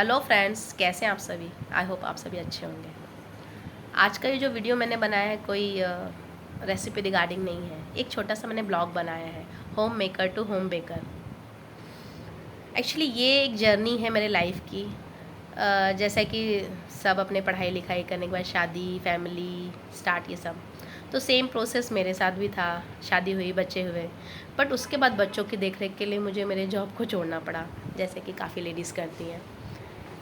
Hello friends, कैसे हैं आप सभी। आई होप आप सभी अच्छे होंगे। आज का ये जो वीडियो मैंने बनाया है कोई रेसिपी रिगार्डिंग नहीं है। एक छोटा सा मैंने ब्लॉग बनाया है, home maker to home baker. Actually ये एक जर्नी है मेरे लाइफ की। जैसा कि सब अपने पढ़ाई लिखाई करने के बाद शादी, फैमिली स्टार्ट, ये सब तो सेम प्रोसेस मेरे साथ भी था। शादी हुई, बच्चे हुए, बट उसके बाद बच्चों की देख रेख के लिए मुझे मेरे जॉब को छोड़ना पड़ा, जैसे कि काफ़ी लेडीज़ करती हैं।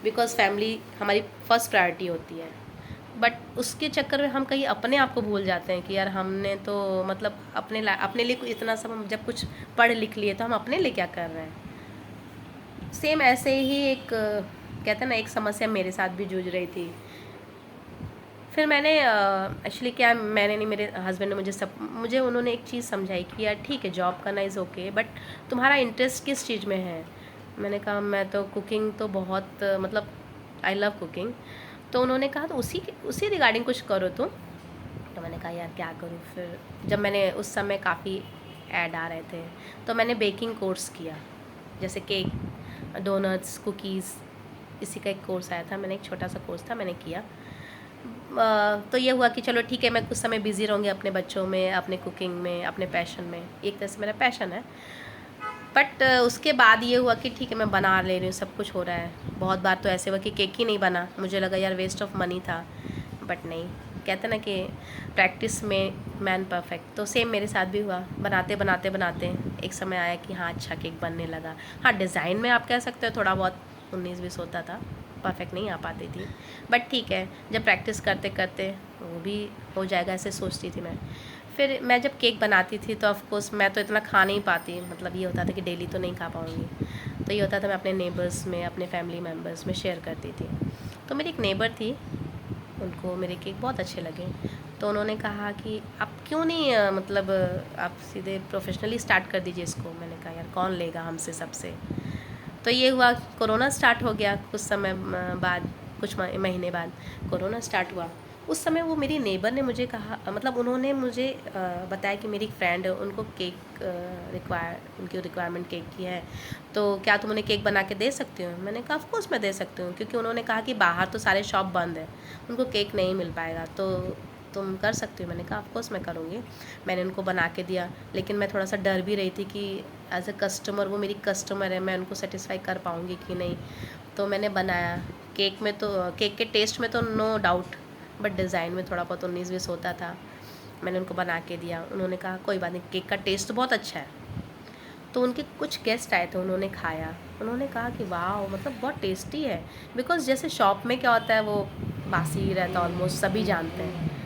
बिकॉज़ फैमिली हमारी फर्स्ट प्रायोरिटी होती है। बट उसके चक्कर में हम कहीं अपने आप को भूल जाते हैं कि यार हमने तो मतलब अपने लिए इतना सब हम जब कुछ पढ़ लिख लिए तो हम अपने लिए क्या कर रहे हैं। सेम ऐसे ही एक कहते हैं ना, एक समस्या मेरे साथ भी जूझ रही थी। फिर मैंने एक्चुअली क्या, मैंने नहीं, मेरे हस्बैंड ने मुझे उन्होंने एक चीज़ समझाई कि यार ठीक है, जॉब करना इज़ ओके, बट तुम्हारा इंटरेस्ट किस चीज़ में है। मैंने कहा मैं तो कुकिंग तो बहुत मतलब आई लव कुकिंग। तो उन्होंने कहा तो उसी रिगार्डिंग कुछ करो तुम। तो मैंने कहा यार क्या करूँ। फिर जब मैंने उस समय काफ़ी ऐड आ रहे थे तो मैंने बेकिंग कोर्स किया, जैसे केक, डोनट्स, कुकीज़, इसी का एक कोर्स आया था। मैंने एक छोटा सा कोर्स था, मैंने किया। तो ये हुआ कि चलो ठीक है, मैं कुछ समय बिज़ी रहूँगी अपने बच्चों में, अपने कुकिंग में, अपने पैशन में। एक तरह से मेरा पैशन है। बट उसके बाद ये हुआ कि ठीक है, मैं बना ले रही हूँ, सब कुछ हो रहा है। बहुत बार तो ऐसे हुआ कि केक ही नहीं बना, मुझे लगा यार वेस्ट ऑफ मनी था, बट नहीं, कहते ना कि प्रैक्टिस में मैन परफेक्ट। तो सेम मेरे साथ भी हुआ, बनाते बनाते बनाते एक समय आया कि हाँ अच्छा केक बनने लगा। हाँ, डिज़ाइन में आप कह सकते हो थोड़ा बहुत 19-20 होता था, परफेक्ट नहीं आ पाती थी, बट ठीक है, जब प्रैक्टिस करते करते वो भी हो जाएगा, ऐसे सोचती थी मैं। फिर मैं जब केक बनाती थी तो ऑफ कोर्स मैं तो इतना खा नहीं पाती, मतलब ये होता था कि डेली तो नहीं खा पाऊँगी। तो ये होता था मैं अपने नेबर्स में, अपने फैमिली मेम्बर्स में शेयर करती थी। तो मेरी एक नेबर थी, उनको मेरे केक बहुत अच्छे लगे। तो उन्होंने कहा कि आप क्यों नहीं मतलब आप सीधे प्रोफेशनली स्टार्ट कर दीजिए इसको। मैंने कहा यार कौन लेगा हमसे सबसे। तो ये हुआ, कोरोना स्टार्ट हो गया कुछ समय बाद, कुछ महीने बाद कोरोना स्टार्ट हुआ। उस समय वो मेरी नेबर ने मुझे कहा, मतलब उन्होंने मुझे बताया कि मेरी एक फ्रेंड है, उनको केक उनकी रिक्वायरमेंट केक की है, तो क्या तुम उन्हें केक बना के दे सकती हो। मैंने कहा ऑफ कोर्स मैं दे सकती हूँ, क्योंकि उन्होंने कहा कि बाहर तो सारे शॉप बंद है, उनको केक नहीं मिल पाएगा, तो तुम कर सकती हो। मैंने कहा ऑफ कोर्स मैं करूँगी। मैंने उनको बना के दिया, लेकिन मैं थोड़ा सा डर भी रही थी कि एज अ कस्टमर, वो मेरी कस्टमर है, मैं उनको सेटिस्फाई कर पाऊँगी कि नहीं। तो मैंने बनाया। केक में तो, केक के टेस्ट में तो नो डाउट, बट डिज़ाइन में थोड़ा बहुत 19-20 होता था। मैंने उनको बना के दिया, उन्होंने कहा कोई बात नहीं, केक का टेस्ट तो बहुत अच्छा है। तो उनके कुछ गेस्ट आए थे, उन्होंने खाया, उन्होंने कहा कि वाह मतलब बहुत टेस्टी है। बिकॉज़ जैसे शॉप में क्या होता है, वो बासी ही रहता है, ऑलमोस्ट सभी जानते हैं।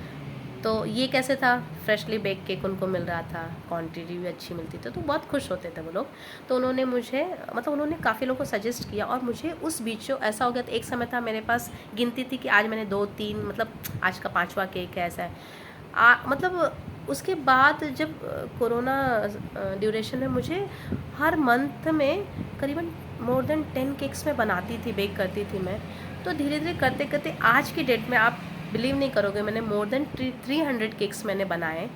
तो ये कैसे था, फ्रेशली बेक केक उनको मिल रहा था, क्वांटिटी भी अच्छी मिलती थी, तो बहुत खुश होते थे वो लोग। तो उन्होंने मुझे, मतलब उन्होंने काफ़ी लोगों को सजेस्ट किया, और मुझे उस बीच जो ऐसा हो गया था, एक समय था मेरे पास गिनती थी कि आज मैंने 2-3, मतलब आज का 5वां केक है, ऐसा है। मतलब उसके बाद जब कोरोना ड्यूरेशन में मुझे हर मंथ में करीबन मोर देन 10 केक्स मैं बनाती थी, बेक करती थी मैं। तो धीरे धीरे करते करते आज की डेट में आप बिलीव नहीं करोगे, मैंने मोर देन 300 केक्स मैंने बनाए।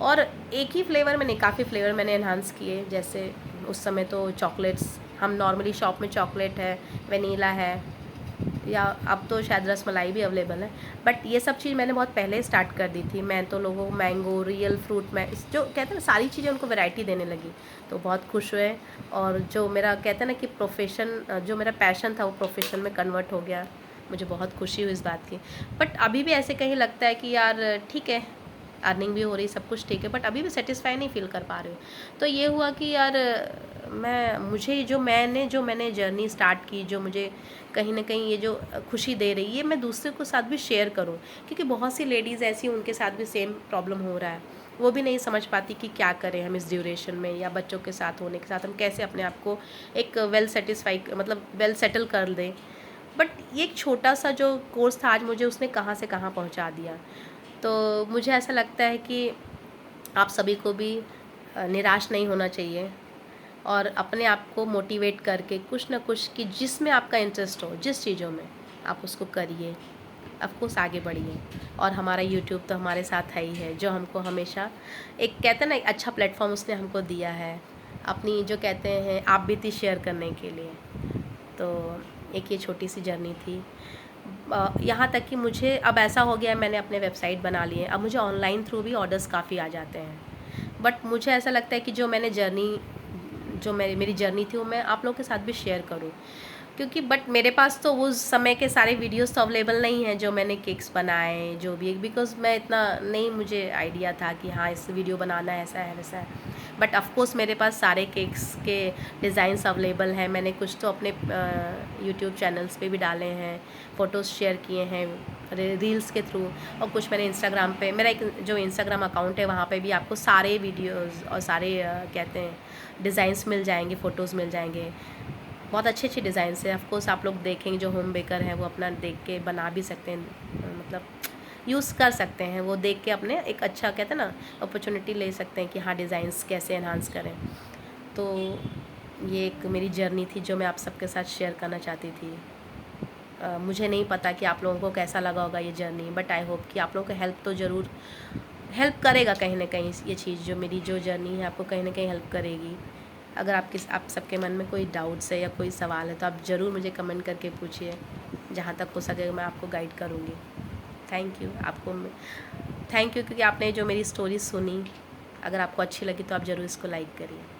और एक ही फ्लेवर में नहीं, काफ़ी फ्लेवर मैंने एनहांस किए। जैसे उस समय तो चॉकलेट्स, हम नॉर्मली शॉप में चॉकलेट है, वनीला है, या अब तो शायद रसमलाई भी अवेलेबल है, बट ये सब चीज़ मैंने बहुत पहले स्टार्ट कर दी थी। मैं तो लोगों को मैंगो, रियल फ्रूट में जो कहते हैं ना, सारी चीज़ें उनको वैरायटी देने लगी, तो बहुत खुश हुए। और जो मेरा कहते हैं ना कि प्रोफेशन, जो मेरा पैशन था वो प्रोफेशन में कन्वर्ट हो गया। मुझे बहुत खुशी हुई इस बात की। बट अभी भी ऐसे कहीं लगता है कि यार ठीक है, अर्निंग भी हो रही, सब कुछ ठीक है, बट अभी भी सेटिस्फाई नहीं फील कर पा रही हूँ। तो ये हुआ कि यार मुझे जो मैंने जर्नी स्टार्ट की, जो मुझे कहीं ना कहीं ये जो खुशी दे रही है, मैं दूसरे को साथ भी शेयर करूं, क्योंकि बहुत सी लेडीज़ ऐसी, उनके साथ भी सेम प्रॉब्लम हो रहा है। वो भी नहीं समझ पाती कि क्या करें हम इस ड्यूरेशन में, या बच्चों के साथ होने के साथ हम कैसे अपने आप को एक वेल सेटिस्फाई, मतलब वेल सेटल कर दें। बट ये एक छोटा सा जो कोर्स था, आज मुझे उसने कहाँ से कहाँ पहुँचा दिया। तो मुझे ऐसा लगता है कि आप सभी को भी निराश नहीं होना चाहिए, और अपने आप को मोटिवेट करके कुछ ना कुछ, कि जिसमें आपका इंटरेस्ट हो, जिस चीज़ों में, आप उसको करिए, ऑफकोर्स आगे बढ़िए। और हमारा यूट्यूब तो हमारे साथ है ही है, जो हमको हमेशा एक कहते हैं ना, एक अच्छा प्लेटफॉर्म उसने हमको दिया है, अपनी जो कहते हैं आप बीती शेयर करने के लिए। तो एक ये छोटी सी जर्नी थी। यहाँ तक कि मुझे अब ऐसा हो गया है, मैंने अपने वेबसाइट बना लिए, अब मुझे ऑनलाइन थ्रू भी ऑर्डर्स काफ़ी आ जाते हैं। बट मुझे ऐसा लगता है कि जो मेरी जर्नी थी वो मैं आप लोगों के साथ भी शेयर करूं, क्योंकि बट मेरे पास तो उस समय के सारे वीडियोस तो अवेलेबल नहीं हैं जो मैंने केक्स बनाए जो भी, बिकॉज़ मैं इतना नहीं, मुझे आइडिया था कि हाँ इस वीडियो बनाना है, ऐसा है वैसा है। बट ऑफ कोर्स मेरे पास सारे केक्स के डिज़ाइंस अवेलेबल हैं। मैंने कुछ तो अपने यूट्यूब चैनल्स पे भी डाले हैं, फ़ोटोज़ शेयर किए हैं रील्स के थ्रू, और कुछ मैंने इंस्टाग्राम पे, मेरा एक जो इंस्टाग्राम अकाउंट है वहाँ पे भी आपको सारे वीडियोज़ और सारे कहते हैं डिज़ाइंस मिल जाएंगे, फ़ोटोज़ मिल जाएंगे। बहुत अच्छे अच्छे डिज़ाइंस है। ऑफ कोर्स आप लोग देखेंगे जो होम बेकर है वो अपना देख के बना भी सकते हैं, मतलब यूज़ कर सकते हैं, वो देख के अपने एक अच्छा कहते हैं ना अपॉर्चुनिटी ले सकते हैं कि हाँ डिज़ाइंस कैसे एनहांस करें। तो ये एक मेरी जर्नी थी जो मैं आप सबके साथ शेयर करना चाहती थी। मुझे नहीं पता कि आप लोगों को कैसा लगा होगा ये जर्नी, बट आई होप कि आप लोगों को हेल्प तो ज़रूर हेल्प करेगा कहीं ना कहीं। ये चीज़ जो मेरी जो जर्नी है आपको कहीं ना कहीं हेल्प करेगी। अगर आप सबके मन में कोई डाउट्स है या कोई सवाल है तो आप ज़रूर मुझे कमेंट करके पूछिए, जहाँ तक हो सके मैं आपको गाइड करूँगी। थैंक यू क्योंकि आपने जो मेरी स्टोरी सुनी। अगर आपको अच्छी लगी तो आप ज़रूर इसको लाइक करिए।